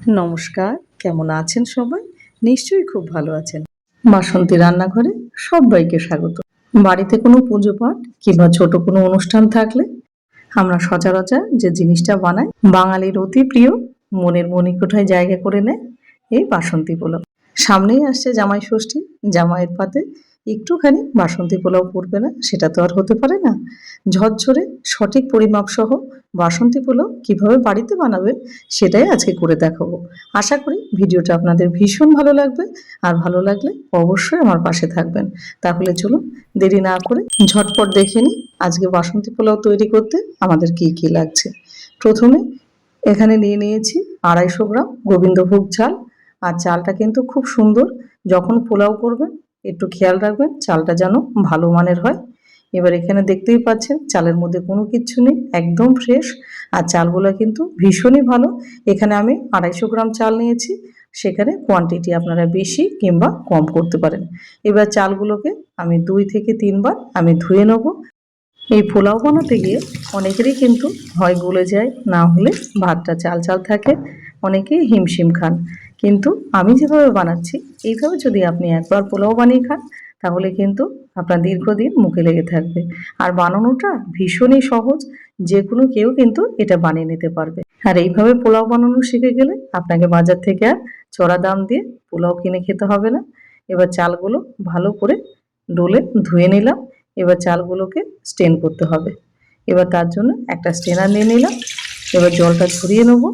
নমস্কার, কেমন আছেন সবাই? নিশ্চয়ই খুব ভালো আছেন। বাসন্তী রান্নাঘরে সব্বাইকে স্বাগত। বাড়িতে কোনো পুজো পাঠ কিংবা ছোট কোনো অনুষ্ঠান থাকলে আমরা সচরাচর যে জিনিসটা বানাই, বাঙালির অতি প্রিয়, মনের মণিকোঠায় জায়গা করে নেয় এই বাসন্তী পোলাও। সামনেই আসছে জামাই ষষ্ঠী, জামাইয়ের পাতে একটুখানি বাসন্তী পোলাও পড়বে না, সেটা তো আর হতে পারে না। ঝরঝরে সঠিক পরিমাপ সহ বাসন্তী পোলাও কিভাবে বাড়িতে বানাবেন সেটাই আজকে করে দেখাবো। আশা করি ভিডিওটা আপনাদের ভীষণ ভালো লাগবে, আর ভালো লাগলে অবশ্যই আমার পাশে থাকবেন। তাহলে চলুন দেরি না করে ঝটপট দেখে নিই আজকে বাসন্তী পোলাও তৈরি করতে আমাদের কি কি লাগছে। প্রথমে এখানে নিয়ে নিয়েছি 250 গ্রাম গোবিন্দভোগ চাল। আর চালটা কিন্তু খুব সুন্দর, যখন পোলাও করবেন একটু খেয়াল রাখবেন চালটা যেন ভালো মানের হয়। এবার এখানে দেখতেই পাচ্ছেন চালের মধ্যে কোনো কিচ্ছু নেই, একদম ফ্রেশ। আর চালগুলো কিন্তু ভীষণই ভালো। এখানে আমি 250 গ্রাম চাল নিয়েছি, সেখানে কোয়ান্টিটি আপনারা বেশি কিংবা কম করতে পারেন। এবার চালগুলোকে আমি 2 থেকে 3 বার আমি ধুয়ে নেব। এই পোলাও বানাতে গিয়ে অনেকেরই কিন্তু হয় গলে যায়, না হলে ভাতটা চাল চাল থাকে, অনেকেই হিমশিম খান। কিন্তু আমি যেভাবে বানাচ্ছি এইভাবে যদি আপনি একবার পোলাও বানিয়ে খান তাহলে কিন্তু আপনার দীর্ঘদিন মুখে লেগে থাকবে। আর বানানোটা ভীষণই সহজ, যে কোনো কেউ কিন্তু এটা বানিয়ে নিতে পারবে। আর এইভাবে পোলাও বানানো শিখে গেলে আপনাকে বাজার থেকে আর চড়া দাম দিয়ে পোলাও কিনে খেতে হবে না। এবার চালগুলো ভালো করে ডলে ধুয়ে নিলাম। এবার চালগুলোকে স্টেন করতে হবে। এবার তার জন্য একটা স্টেনার নিয়ে নিলাম। এবার জলটা ঝরিয়ে নেব,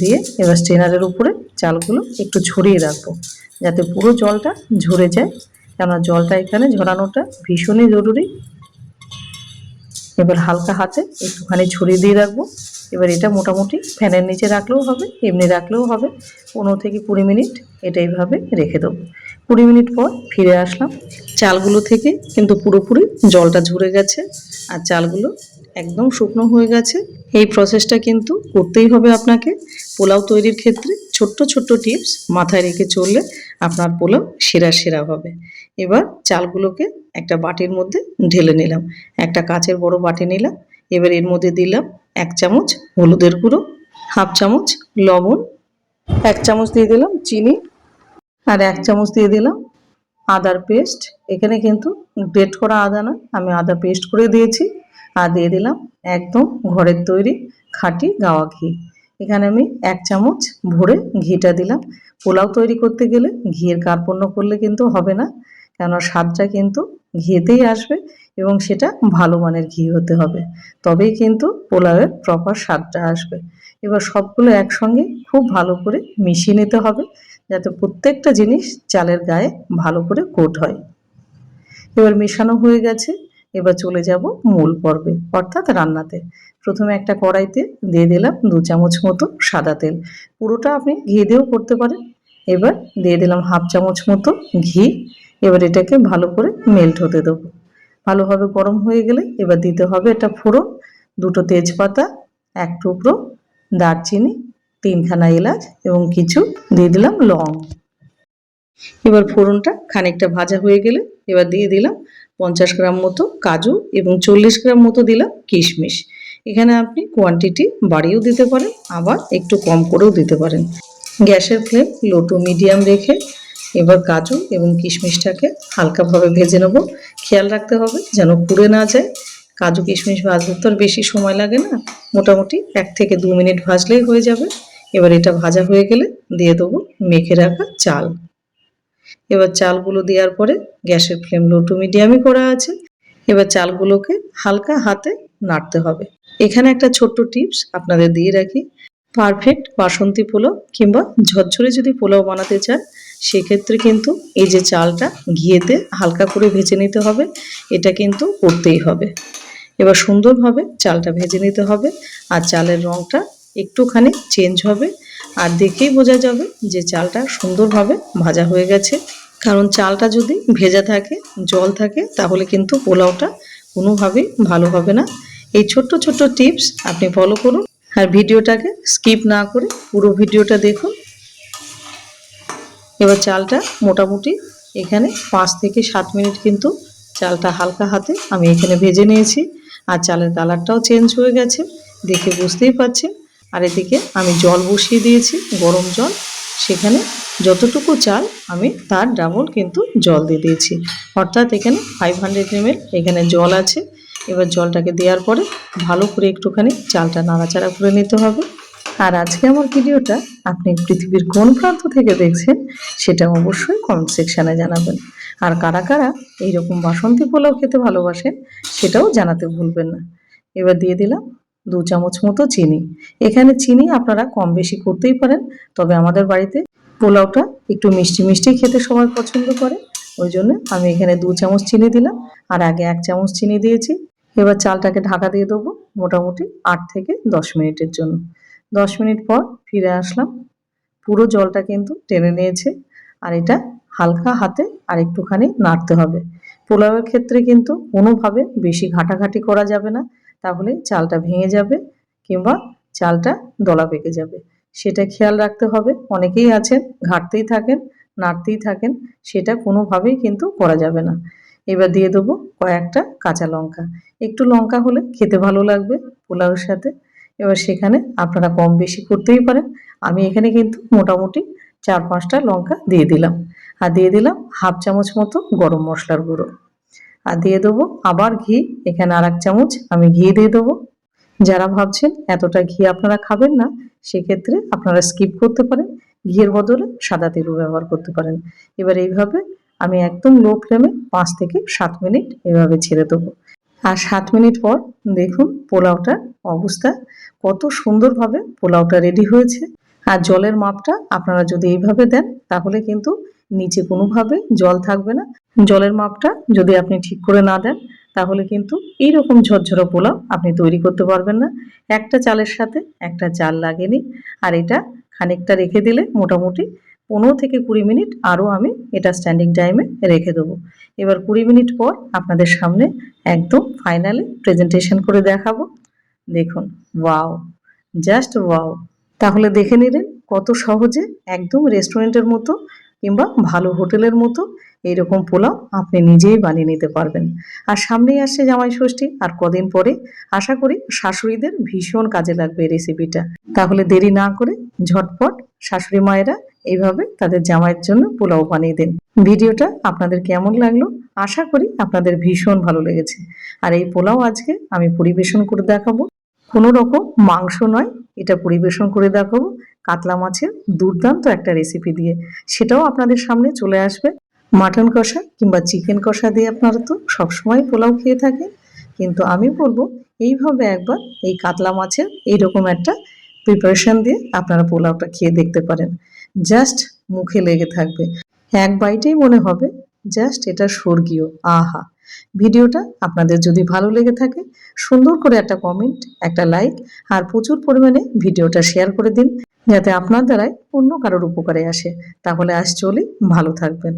দিয়ে এবার স্টেনারের উপরে চালগুলো একটু ছড়িয়ে রাখবো যাতে পুরো জলটা ঝরে যায়, কেননা জলটা এখানে ঝরানোটা ভীষণই জরুরি। এবার হালকা হাতে একটুখানি ছড়িয়ে দিয়ে রাখবো। এবার এটা মোটামুটি ফ্যানের নিচে রাখলেও হবে, এমনি রাখলেও হবে। 15 থেকে 20 মিনিট এটা এইভাবে রেখে দেবো। 20 মিনিট পর ফিরে আসলাম। চালগুলো থেকে কিন্তু পুরোপুরি জলটা ঝরে গেছে আর চালগুলো একদম শুকনো হয়ে গেছে। এই প্রসেসটা কিন্তু করতেই হবে আপনাকে। পোলাও তৈরির ক্ষেত্রে ছোট্ট ছোট্ট টিপস মাথায় রেখে চললে আপনার পোলাও সেরা সেরা হবে। এবার চালগুলোকে একটা বাটির মধ্যে ঢেলে নিলাম। একটা কাচের বড় বাটি নিলাম। এবার এর মধ্যে দিলাম 1 চামচ হলুদের গুঁড়ো, 1/2 চামচ লবণ, 1 চামচ দিয়ে দিলাম চিনি, আর 1 চামচ দিয়ে দিলাম আদার পেস্ট। এখানে কিন্তু গ্রেট করা আদা না, আমি আদা পেস্ট করে দিয়েছি। আর দিয়ে দিলাম একদম ঘরের তৈরি খাঁটি গাওয়া ঘি। এখানে আমি 1 চামচ ভরে ঘিটা দিলাম। পোলাও তৈরি করতে গেলে ঘিয়ের কার্পণ্য করলে কিন্তু হবে না, কেননা স্বাদটা কিন্তু ঘিতেই আসবে এবং সেটা ভালো মানের ঘি হতে হবে, তবেই কিন্তু পোলাওয়ের প্রপার স্বাদটা আসবে। এবার সবগুলো একসঙ্গে খুব ভালো করে মিশিয়ে নিতে হবে যাতে প্রত্যেকটা জিনিস চালের গায়ে ভালো করে কোট হয়। এবার মেশানো হয়ে গেছে, এবার চলে যাব মূল পর্বে অর্থাৎ রান্নাতে। প্রথমে একটা কড়াইতে দিয়ে দিলাম 2 চামচ মতো সাদা তেল, পুরোটা আপনি ঘি দিয়েও করতে পারেন। এবার দিয়ে দিলাম 1/2 চামচ মতো ঘি। এবার এটাকে ভালো করে মেল্ট হতে দেবো। ভালোভাবে গরম হয়ে গেলে এবার দিতে হবে এটা ফোড়ন, 2টো তেজপাতা, 1 টুকরো দারচিনি, 3খানা এলাচ এবং কিছু দিয়ে দিলাম লং। এবার ফোড়নটা খানিকটা ভাজা হয়ে গেলে এবার দিয়ে দিলাম 50 গ্রাম মতো কাজু এবং 40 গ্রাম মতো দিলাম কিশমিশ। এখানে আপনি কোয়ান্টিটি বাড়িয়েও দিতে পারেন, আবার একটু কম করেও দিতে পারেন। গ্যাসের ফ্লেম লো টু মিডিয়াম রেখে এবার কাজু এবং কিশমিশটাকে হালকাভাবে ভেজে নেব। খেয়াল রাখতে হবে যেন পুড়ে না যায়। কাজু কিশমিশ ভাজতে তো আর বেশি সময় লাগে না, মোটামুটি 1 থেকে 2 মিনিট ভাজলেই হয়ে যাবে। এবার এটা ভাজা হয়ে গেলে দিয়ে দেবো মেখে রাখা চাল। এবার চালগুলো দেওয়ার পরে গ্যাসের ফ্লেম লো টু মিডিয়ামই করা আছে। এবার চালগুলোকে হালকা হাতে নাড়তে হবে। এখানে একটা ছোট্ট টিপস আপনাদের দিয়ে রাখি, পারফেক্ট বাসন্তী পোলাও কিংবা ঝরঝরে যদি পোলাও বানাতে চান সেক্ষেত্রে কিন্তু এই যে চালটা ঘিয়েতে হালকা করে ভেজে নিতে হবে, এটা কিন্তু করতেই হবে। এবার সুন্দরভাবে চালটা ভেজে নিতে হবে আর চালের রঙটা একটুখানি চেঞ্জ হবে, আর দেখেই বোঝা যাবে যে চালটা সুন্দরভাবে ভাজা হয়ে গেছে। কারণ চালটা যদি ভেজা থাকে, জল থাকে, তাহলে কিন্তু পোলাওটা কোনোভাবেই ভালো হবে না। এই ছোট্ট ছোট্ট টিপস আপনি ফলো করুন আর ভিডিওটাকে স্কিপ না করে পুরো ভিডিওটা দেখুন। এবার চালটা মোটামুটি এখানে 5 থেকে 7 মিনিট কিন্তু চালটা হালকা হাতে আমি এখানে ভেজে নিয়েছি। আর চালের কালারটাও চেঞ্জ হয়ে গেছে, দেখে বুঝতেই পারছেন। আর এদিকে আমি জল বসিয়ে দিয়েছি, গরম জল। সেখানে যতটুকু চাল আমি তার ডাবল কিন্তু জল দিয়ে দিয়েছি, অর্থাৎ এখানে 500 ml এখানে জল আছে। এবার জলটাকে দেওয়ার পরে ভালো করে একটুখানি চালটা নাড়াচাড়া করে নিতে হবে। আর আজকে আমার ভিডিওটা আপনি পৃথিবীর কোন প্রান্ত থেকে দেখছেন সেটা অবশ্যই কমেন্ট সেকশানে জানাবেন। আর কারা কারা এইরকম বাসন্তী পোলাও খেতে ভালোবাসেন সেটাও জানাতে ভুলবেন না। এবার দিয়ে দিলাম 2 চামচ মতো চিনি। এখানে চিনি আপনারা কম বেশি করতেই পারেন, তবে আমাদের বাড়িতে পোলাওটা একটু মিষ্টি মিষ্টি খেতে সবাই পছন্দ করে, ওই জন্য আমি এখানে 2 চামচ চিনি দিলাম, আর আগে 1 চামচ চিনি দিয়েছি। এবার চালটাকে ঢাকা দিয়ে দেবো মোটামুটি 8 থেকে 10 মিনিটের জন্য। 10 মিনিট পর ফিরে আসলাম। পুরো জলটা কিন্তু টেনে নিয়েছে, আর এটা হালকা হাতে আর একটুখানি নাড়তে হবে। পোলাওয়ের ক্ষেত্রে কিন্তু কোনোভাবে বেশি ঘাটাঘাটি করা যাবে না, তাহলে চালটা ভেঙে যাবে কিংবা চালটা দলা পেকে যাবে, সেটা খেয়াল রাখতে হবে। অনেকেই আছেন ঘাটতেই থাকেন, নাড়তেই থাকেন, সেটা কোনোভাবেই কিন্তু করা যাবে না। এবার দিয়ে দেবো কয়েকটা কাঁচা লঙ্কা, একটু লঙ্কা হলে খেতে ভালো লাগবে পোলাওয়ের সাথে। এবার সেখানে আপনারা কম বেশি করতেই পারেন, আমি এখানে কিন্তু মোটামুটি 4-5টা লঙ্কা দিয়ে দিলাম। আর দিয়ে দিলাম 1/2 চামচ মতো গরম মশলার গুঁড়ো। আর দিয়ে দেবো আবার ঘি, এখানে আর 1 চামচ আমি ঘি দিয়ে দেবো। যারা ভাবছেন এতটা ঘি আপনারা খাবেন না, সেক্ষেত্রে আপনারা স্কিপ করতে পারেন, ঘিয়ের বদলে সাদা তেলও ব্যবহার করতে পারেন। এবার এইভাবে আমি একদম লো ফ্লেমে 5 থেকে 7 মিনিট এভাবে ছেড়ে দেবো। আর 7 মিনিট পর দেখুন পোলাওটার অবস্থা কত সুন্দরভাবে পোলাওটা রেডি হয়েছে। আর জলের মাপটা আপনারা যদি এইভাবে দেন তাহলে কিন্তু নিচে কোনোভাবে জল থাকবে না। জলের মাপটা যদি আপনি ঠিক করে না দেন তাহলে কিন্তু এইরকম ঝরঝরা পোলাও আপনি তৈরি করতে পারবেন না। একটা চালের সাথে একটা চাল লাগেনি। আর এটা খানিকটা রেখে দিলে মোটামুটি 15 থেকে 20 মিনিট আরও আমি এটা স্ট্যান্ডিং টাইমে রেখে দেবো। এবার 20 মিনিট পর আপনাদের সামনে একদম ফাইনালি প্রেজেন্টেশন করে দেখাবো। দেখুন, ওয়াও, জাস্ট ওয়াও। তাহলে দেখে নিলেন কত সহজে একদম রেস্টুরেন্টের মতো কিংবা ভালো হোটেলের মতো এইরকম পোলাও আপনি নিজেই বানিয়ে নিতে পারবেন। আর সামনেই আসছে জামাই ষষ্ঠী, আর কদিন পরে। আশা করি শাশুড়িদের ভীষণ কাজে লাগবে এই রেসিপিটা। তাহলে দেরি না করে ঝটপট শাশুড়ি মায়েরা এইভাবে তাদের জামাইয়ের জন্য পোলাও বানিয়ে দিন। ভিডিওটা আপনাদের কেমন লাগলো? আশা করি আপনাদের ভীষণ ভালো লেগেছে। আর এই পোলাও আজকে আমি পরিবেশন করে দেখাবো কোনো রকম মাংস নয়, এটা পরিবেশন করে দেখাবো কাতলা মাছের দুর্দান্ত একটা রেসিপি দিয়ে। সেটাও আপনাদের সামনে চলে আসবে। মাটন কষা কিংবা চিকেন কষা দিয়ে আপনারা তো সবসময় পোলাও খেয়ে থাকেন, কিন্তু আমি বলবো এইভাবে একবার এই কাতলা মাছের এইরকম একটা প্রিপারেশন দিয়ে আপনারা পোলাওটা খেয়ে দেখতে পারেন। জাস্ট মুখে লেগে থাকবে, এক বাইটেই মনে হবে জাস্ট এটা স্বর্গীয়। আহা! ভিডিওটা আপনাদের যদি ভালো লেগে থাকে সুন্দর করে একটা কমেন্ট, একটা লাইক আর প্রচুর পরিমাণে ভিডিওটা শেয়ার করে দিন, যাতে আপনার দ্বারাই অন্য কারোর উপকারে আসে। তাহলে আজ চলি, ভালো থাকবেন।